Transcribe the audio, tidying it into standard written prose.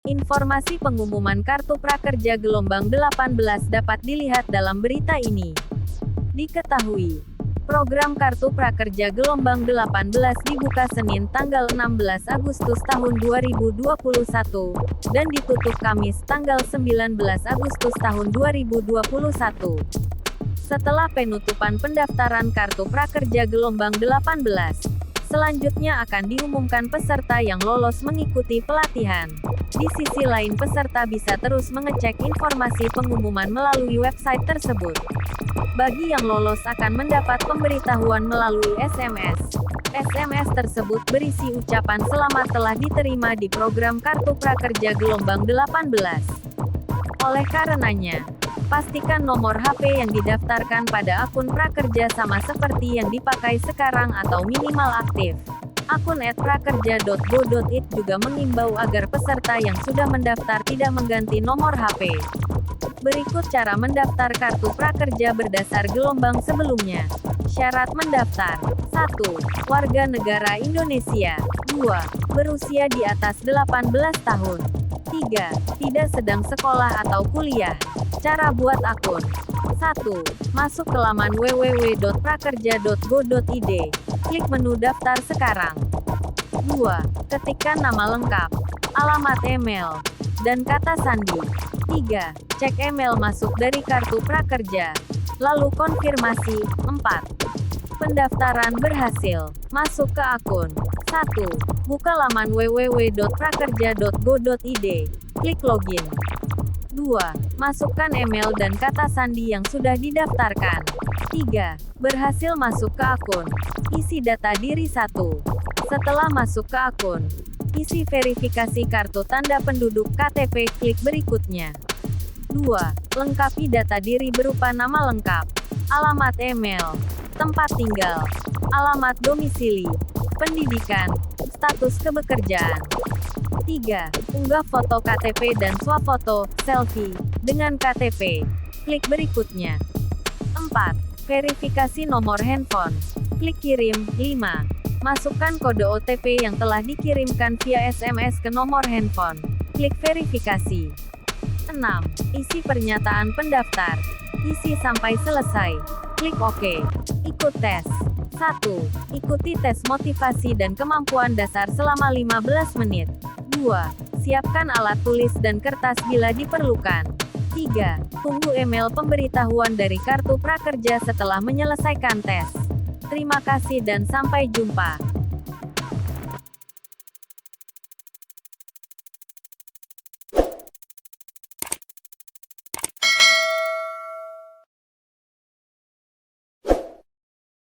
Informasi pengumuman Kartu Prakerja Gelombang 18 dapat dilihat dalam berita ini. Diketahui, program Kartu Prakerja Gelombang 18 dibuka Senin tanggal 16 Agustus tahun 2021, dan ditutup Kamis tanggal 19 Agustus tahun 2021. Setelah penutupan pendaftaran Kartu Prakerja Gelombang 18, selanjutnya akan diumumkan peserta yang lolos mengikuti pelatihan. Di sisi lain, peserta bisa terus mengecek informasi pengumuman melalui website tersebut. Bagi yang lolos akan mendapat pemberitahuan melalui SMS. SMS tersebut berisi ucapan selamat telah diterima di program Kartu Prakerja Gelombang 18. Oleh karenanya, pastikan nomor HP yang didaftarkan pada akun prakerja sama seperti yang dipakai sekarang atau minimal aktif. Akun @prakerja.go.id juga mengimbau agar peserta yang sudah mendaftar tidak mengganti nomor HP. Berikut cara mendaftar kartu prakerja berdasar gelombang sebelumnya. Syarat mendaftar: 1. Warga negara Indonesia. 2. Berusia di atas 18 tahun. 3. Tidak sedang sekolah atau kuliah. Cara buat akun: 1. Masuk ke laman www.prakerja.go.id. Klik menu daftar sekarang. 2. Ketikkan nama lengkap, alamat email, dan kata sandi. 3. Cek email masuk dari kartu prakerja. Lalu konfirmasi. 4. Pendaftaran berhasil. Masuk ke akun. 1. Buka laman www.prakerja.go.id. Klik login. 2. Masukkan email dan kata sandi yang sudah didaftarkan. 3. Berhasil masuk ke akun. Isi data diri 1. Setelah masuk ke akun, isi verifikasi kartu tanda penduduk KTP. Klik berikutnya. 2. Lengkapi data diri berupa nama lengkap, alamat email, tempat tinggal, alamat domisili, pendidikan, status kebekerjaan. 3. Unggah foto KTP dan swafoto, selfie, dengan KTP. Klik berikutnya. 4. Verifikasi nomor handphone. Klik kirim. 5. Masukkan kode OTP yang telah dikirimkan via SMS ke nomor handphone. Klik verifikasi. 6. Isi pernyataan pendaftar. Isi sampai selesai. Klik OK. Ikut tes. 1. Ikuti tes motivasi dan kemampuan dasar selama 15 menit. 2. Siapkan alat tulis dan kertas bila diperlukan. 3. Tunggu email pemberitahuan dari kartu prakerja setelah menyelesaikan tes. Terima kasih dan sampai jumpa.